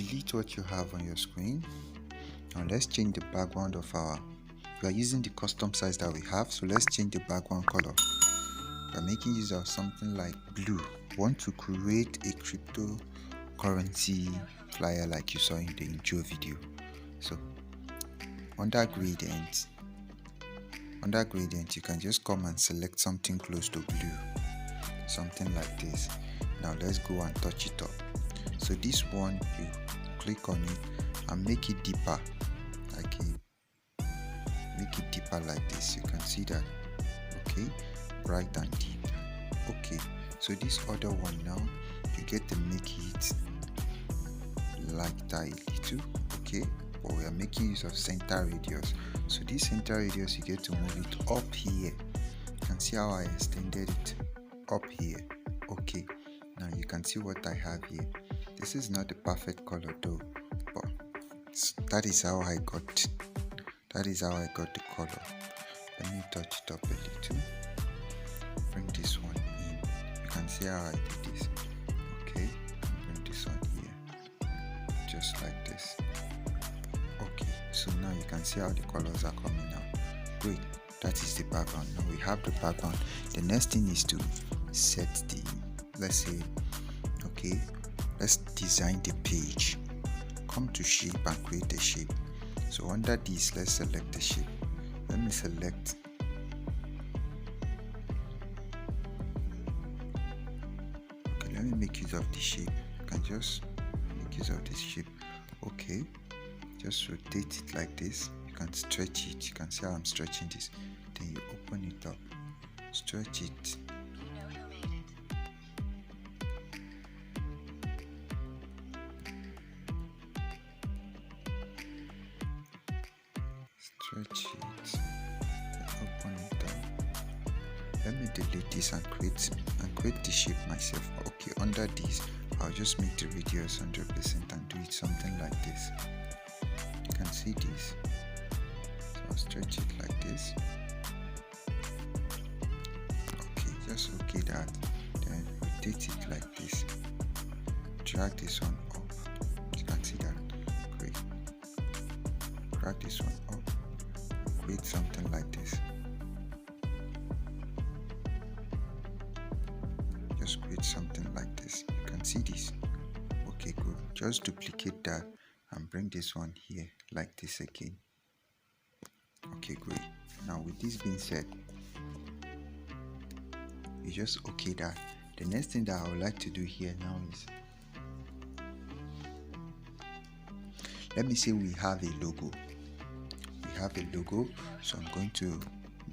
delete what you have on your screen. Now let's change the background of we are using the custom size that we have, so let's change the background color. We're making use of something like blue. Want to create a cryptocurrency flyer like you saw in the intro video. So under gradient you can just come and select something close to blue, something like this. Now let's go and touch it up. So this one, you click on it and make it deeper, like this. You can see that. Okay, bright and deep. Okay, so this other one now, you get to make it like that a little. Okay, but we are making use of center radius. So this center radius, you get to move it up here. You can see how I extended it up here. Okay, now you can see what I have here. This is not the perfect color though, but that is how I got the color. Let me touch it up a little. Bring this one in. You can see how I did this. Okay, bring this one here, just like this. Okay, so now you can see how the colors are coming out. Great, that is the background. Now we have the background. The next thing is to set the, let's say, okay, let's design the page. Come to shape and create a shape. So under this, let's select the shape. Let me select. Okay, let me make use of the shape. You can just make use of this shape. Okay, just rotate it like this. You can stretch it. You can see how I'm stretching this. Then you open it up, stretch it. Stretch it, open it up. Let me delete this and create the shape myself. Okay, under this, I'll just make the radius 100% and do it something like this. You can see this. So I'll stretch it like this. Okay, just okay that. Then rotate it like this. Drag this one up. You can see that. Great. Drag this one up. Create something like this. Just create something like this. You can see this. Okay, good. Just duplicate that and bring this one here like this again. Okay, great. Now with this being said, you just okay that. The next thing that I would like to do here now is, let me say we have a logo. So I'm going to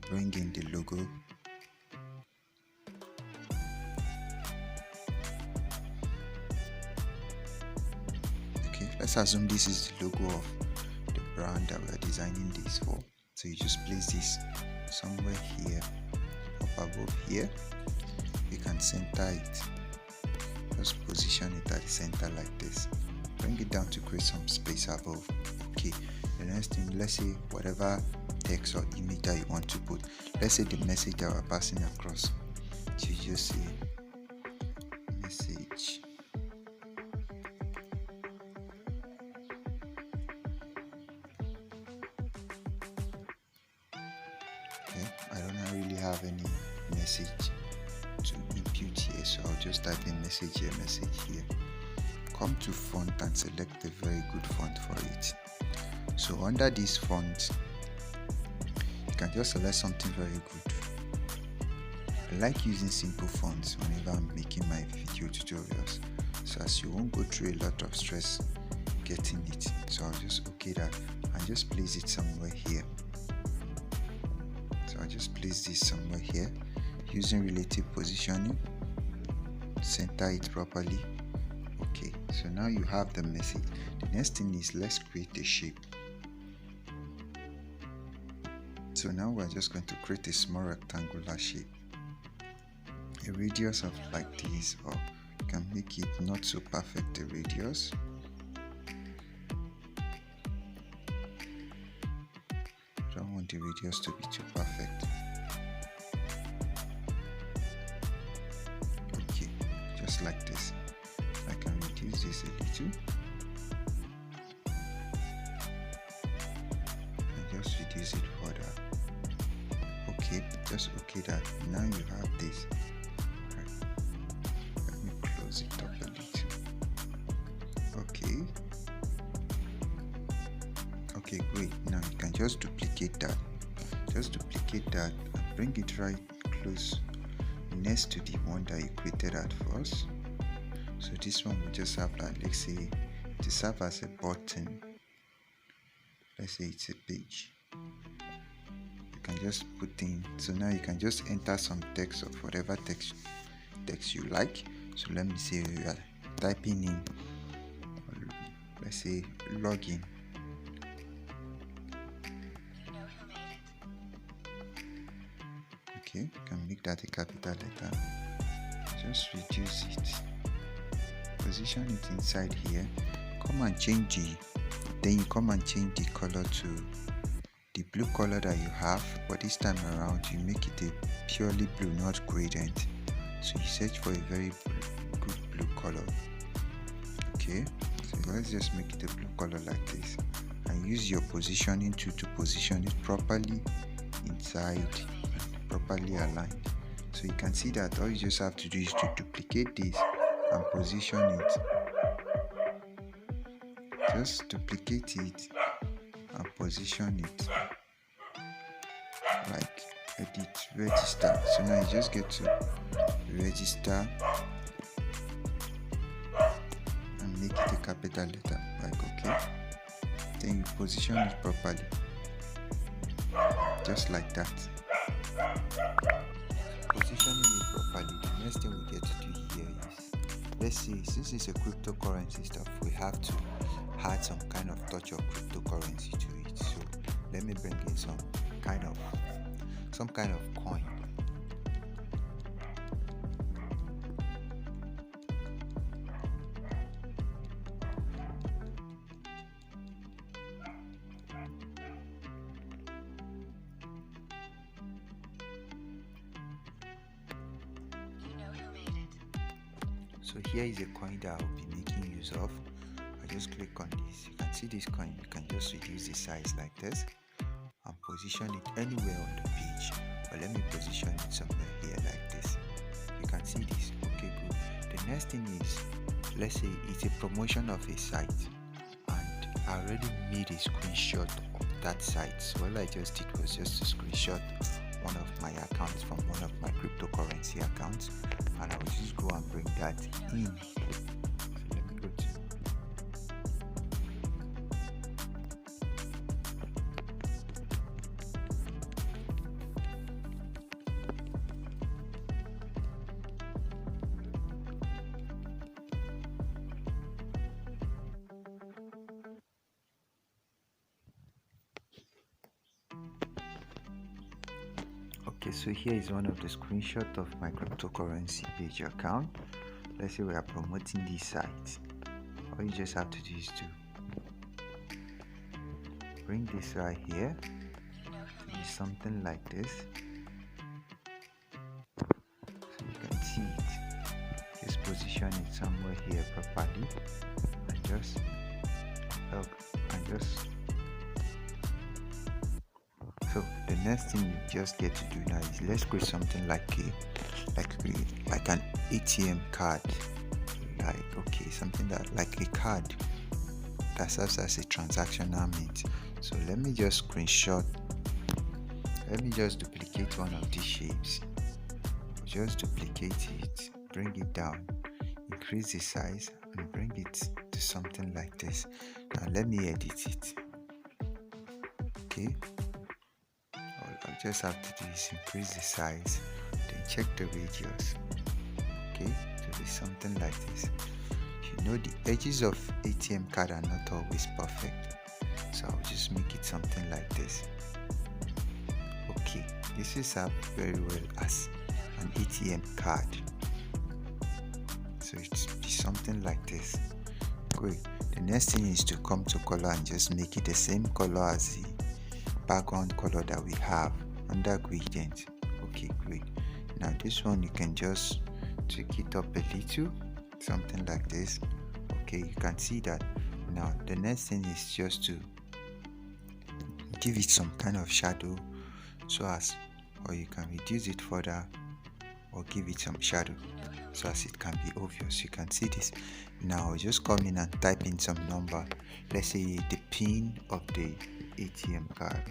bring in the logo. Okay, let's assume this is the logo of the brand that we're designing this for. So you just place this somewhere here, up above here. You can center it. Just position it at the center like this. Bring it down to create some space above. Okay, the next thing, let's say whatever text or image that you want to put. Let's say the message that we're passing across. So you just say message. Okay, I don't really have any message to impute here, so I'll just type in message here. Come to font and select a very good font for it. So under this font, you can just select something very good. I like using simple fonts whenever I'm making my video tutorials, so as you won't go through a lot of stress getting it. So I'll just okay that and just place it somewhere here. So I'll just place this somewhere here using relative positioning. Center it properly. Okay, so now you have the message. The next thing is, let's create a shape. So now we're just going to create a small rectangular shape. A radius of like this, or you can make it not so perfect a radius. Don't want the radius to be too perfect. Okay, just like this. I can reduce this a little. reduce it further. Okay, just okay that. Now you have this. Let me close it up a little. Okay. Okay, great. Now you can just duplicate that. Just duplicate that and bring it right close next to the one that you created at first. So this one will just have like, let's say, to serve as a button. Let's say it's a page. You can just put in. So now you can just enter some text of whatever text you like. So let me say we are typing in, let's say, login. Okay, you can make that a capital letter. Just reduce it. Position it inside here. Come and change then you come and change the color to the blue color that you have, but this time around you make it a purely blue, not gradient. So you search for a very good blue color. Okay, so let's just make it a blue color like this, and use your positioning tool to position it properly inside and properly aligned. So you can see that all you just have to do is to duplicate this and position it. Just duplicate it and position it like edit, register. So now you just get to register and make it a capital letter, like okay. Then you position it properly, just like that. Positioning it properly, the next thing we get to do here is, let's see, since it's a cryptocurrency stuff, we have to add some kind of touch of cryptocurrency to it. So let me bring in some kind of coin. So here is a coin that I'll be making use of. I just click on this. You can see this coin. You can just reduce the size like this and position it anywhere on the page. But let me position it somewhere here like this. You can see this. Okay, good. The next thing is, let's say it's a promotion of a site, and I already made a screenshot of that site. So all I just did was just to screenshot one of my accounts from one of my cryptocurrency accounts, and I will just go and bring that in. So let me go to okay, so here is one of the screenshots of my cryptocurrency page account. Let's say we are promoting this site. All you just have to do is to bring this right here to be something like this. So you can see it. Just position it somewhere here properly, and just so the next thing you just get to do now is, let's create something like an ATM card, like okay, something that like a card that serves as a transactional means. So let me just duplicate one of these shapes. Just duplicate it, bring it down, increase the size, and bring it to something like this. Now let me edit it. Okay, all I just have to do is increase the size, then check the radius. Okay, to be something like this. You know, the edges of ATM card are not always perfect, so I'll just make it something like this. Okay, this is up very well as an ATM card, so it's something like this. Great. The next thing is to come to color and just make it the same color as the background color that we have under gradient. Okay, great. Now this one you can just tweak it up a little, something like this. Okay, you can see that. Now the next thing is just to give it some kind of shadow, so as, or you can reduce it further or give it some shadow so as it can be obvious. You can see this. Now just come in and type in some number, let's say the pin of the ATM card.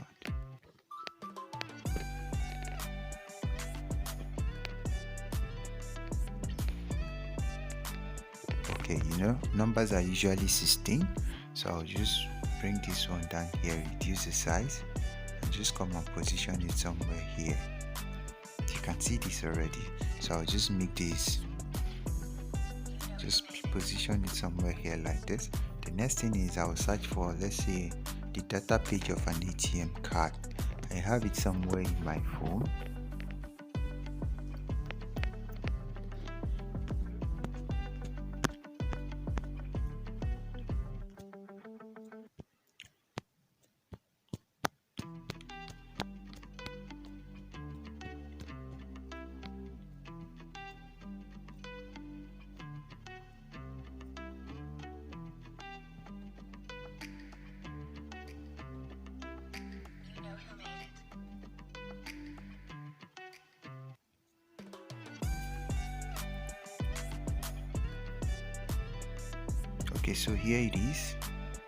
Okay, numbers are usually 16, so I'll just bring this one down here, reduce the size, and just come and position it somewhere here. You can see this already, so I'll just make this, just position it somewhere here like this. The next thing is I'll search for, let's say, the data page of an ATM card. I have it somewhere in my phone. Okay, so here it is.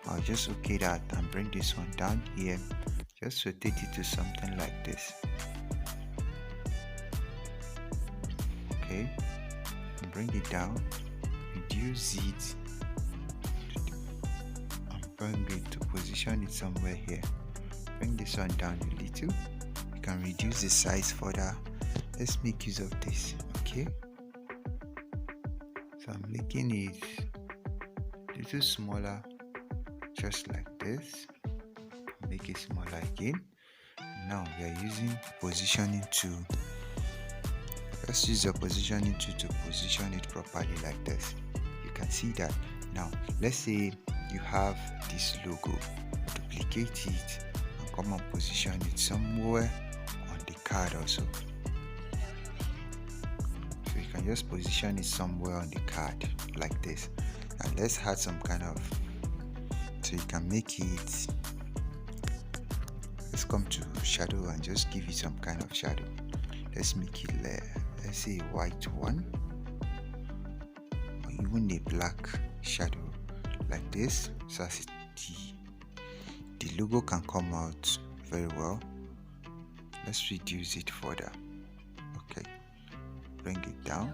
I'll just okay that and bring this one down here. Just rotate it to something like this. Okay, and bring it down, reduce it, and bring it to position it somewhere here. Bring this one down a little. You can reduce the size further. Let's make use of this. Okay, so I'm making it a little smaller, just like this. Make it smaller again. Now we are using positioning tool. Let's use the positioning tool to position it properly like this. You can see that. Now let's say you have this logo, duplicate it and come and position it somewhere on the card also. So you can just position it somewhere on the card like this. And let's add some kind of, so you can make it, let's come to shadow and just give it some kind of shadow. Let's make it, let's say, a white one, or even a black shadow like this, so as the logo can come out very well. Let's reduce it further. Okay, bring it down.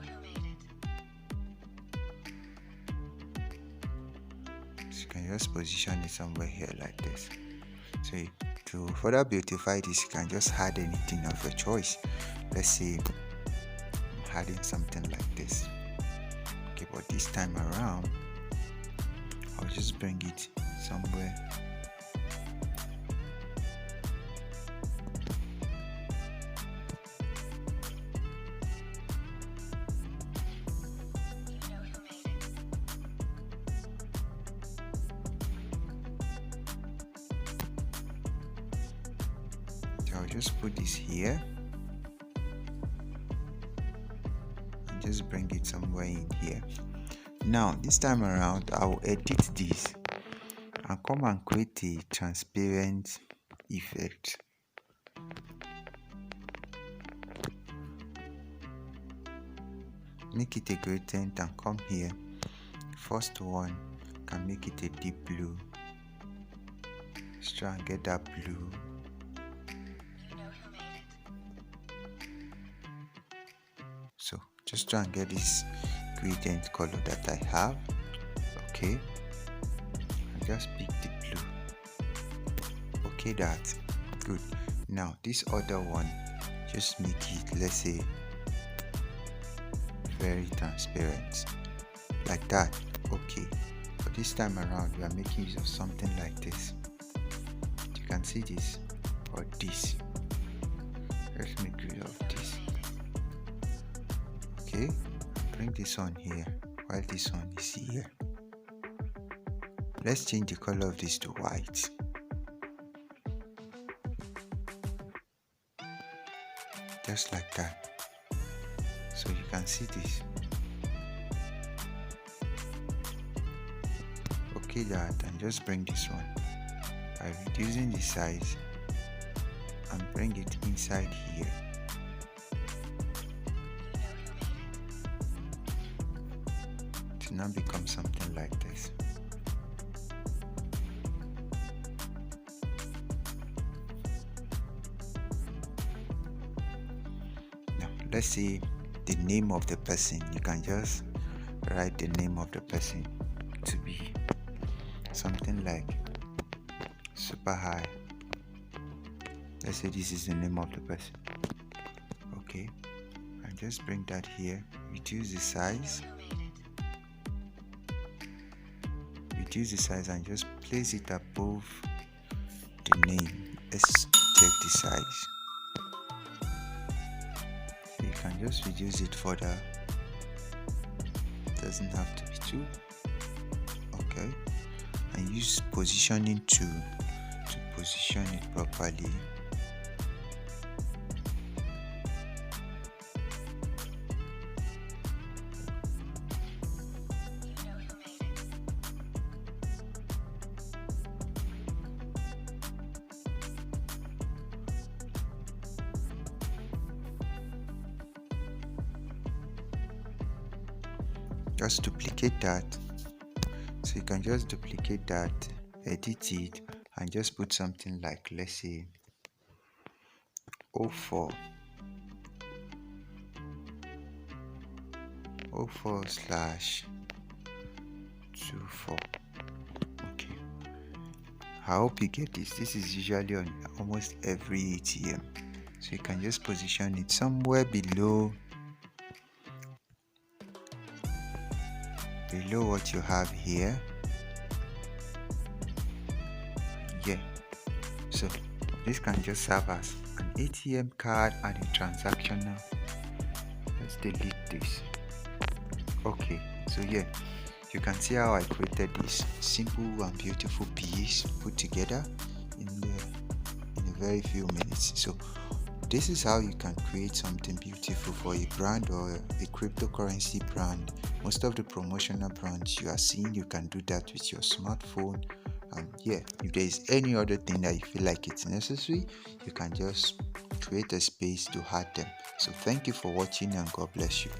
So you can just position it somewhere here like this. So to further beautify this, you can just add anything of your choice. Let's say I'm adding something like this. Okay, but this time around I'll just bring it somewhere. So I'll just put this here and just bring it somewhere in here. Now this time around I'll edit this and come and create a transparent effect. Make it a gradient and come here. First one, can make it a deep blue. Let's try and get that blue. So just try and get this gradient color that I have. Okay, and just pick the blue. Okay, that good. Now this other one, just make it, let's say, very transparent like that. Okay, but this time around we are making use of something like this. You can see this or this. Let's make use of this. Okay, bring this on here while this one is here. Let's change the color of this to white. Just like that. So you can see this. Okay, that, and just bring this one by reducing the size inside here. To now become something like this. Now let's see the name of the person. You can just write the name of the person to be something like Super High. Let's say this is the name of the person. Okay, and just bring that here, reduce the size, and just place it above the name. Let's check the size. So you can just reduce it further. It doesn't have to be too. Okay, and use positioning to position it properly. Just duplicate that. So you can just duplicate that, edit it, and just put something like, let's say 04 /24. Okay, I hope you get this. This is usually on almost every ATM, so you can just position it somewhere below what you have here. Yeah, so this can just serve as an ATM card and a transactional. Let's delete this. Okay, so yeah, you can see how I created this simple and beautiful piece put together in a very few minutes. So this is how you can create something beautiful for a brand or a cryptocurrency brand. Most of the promotional brands you are seeing, you can do that with your smartphone. And yeah, if there is any other thing that you feel like it's necessary, you can just create a space to add them. So thank you for watching, and God bless you.